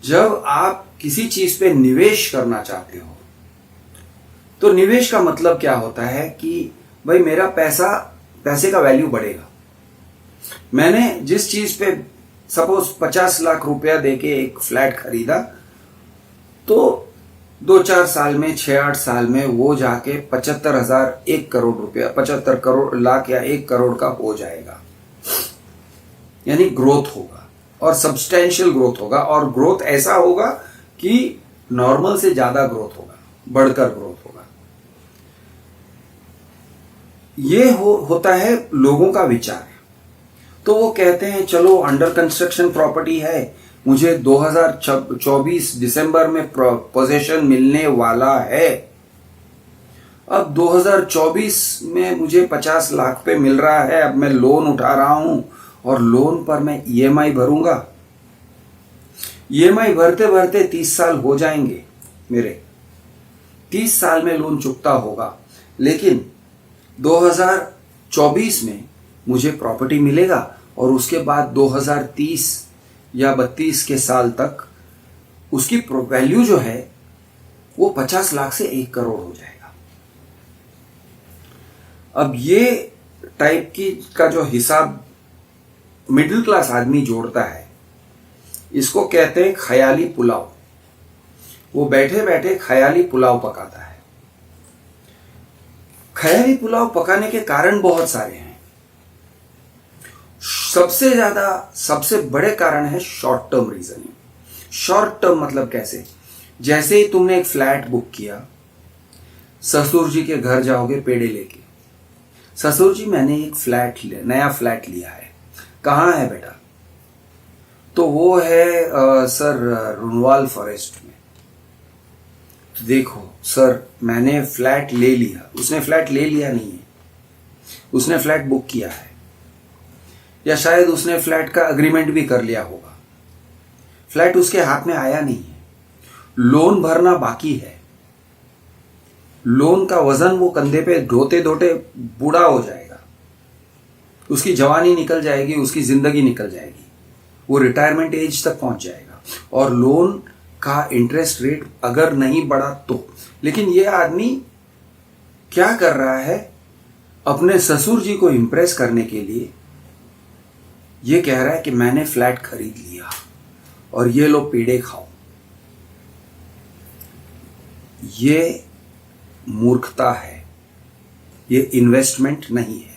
जब आप किसी चीज पे निवेश करना चाहते हो तो निवेश का मतलब क्या होता है कि भाई मेरा पैसे का वैल्यू बढ़ेगा। मैंने जिस चीज पे सपोज 50 लाख रुपया देके एक फ्लैट खरीदा तो 2-4 साल में 6-8 साल में वो जाके 75,000 1 करोड़ रुपया 75 करोड़ लाख या 1 करोड़ का हो जाएगा। यानी ग्रोथ होगा और सब्सटेंशियल ग्रोथ होगा और ग्रोथ ऐसा होगा कि नॉर्मल से ज्यादा ग्रोथ होगा, बढ़कर ग्रोथ होगा। ये होता है लोगों का विचार। तो वो कहते हैं चलो अंडर कंस्ट्रक्शन प्रॉपर्टी है, मुझे 2024 दिसंबर में पोजीशन मिलने वाला है। अब 2024 में मुझे 50 लाख पे मिल रहा है, अब मैं लोन उठा रहा हूं और लोन पर मैं ईएमआई भरूंगा। ईएमआई भरते भरते 30 साल हो जाएंगे मेरे, 30 साल में लोन चुकता होगा। लेकिन 2024 में मुझे प्रॉपर्टी मिलेगा और उसके बाद 2030 या 32 के साल तक उसकी वैल्यू जो है वो 50 लाख से 1 करोड़ हो जाएगा। अब ये टाइप की का जो हिसाब मिडिल क्लास आदमी जोड़ता है, इसको कहते हैं ख्याली पुलाव। वो बैठे बैठे ख्याली पुलाव पकाता है। ख्याली पुलाव पकाने के कारण बहुत सारे हैं। सबसे बड़े कारण है short term reasoning. Short term मतलब कैसे? जैसे ही तुमने एक फ्लैट बुक किया, ससुर जी के घर जाओगे पेड़े लेके, ससुर जी मैंने एक नया फ्लैट लिया है। कहाँ है बेटा? तो वो है सर रुनवाल फॉरेस्ट में। तो देखो सर मैंने फ्लैट ले लिया। उसने फ्लैट ले लिया नहीं है, उसने फ्लैट बुक किया है, या शायद उसने फ्लैट का अग्रीमेंट भी कर लिया होगा। फ्लैट उसके हाथ में आया नहीं है, लोन भरना बाकी है। लोन का वजन वो कंधे पे ढोते ढोते बूढ़ा हो जाएगा, उसकी जवानी निकल जाएगी, उसकी जिंदगी निकल जाएगी, वो रिटायरमेंट एज तक पहुंच जाएगा। और लोन का इंटरेस्ट रेट अगर नहीं बढ़ा तो। लेकिन ये आदमी क्या कर रहा है? अपने ससुर जी को इंप्रेस करने के लिए ये कह रहा है कि मैंने फ्लैट खरीद लिया और ये लो पेड़े खाओ। ये मूर्खता है, ये इन्वेस्टमेंट नहीं है।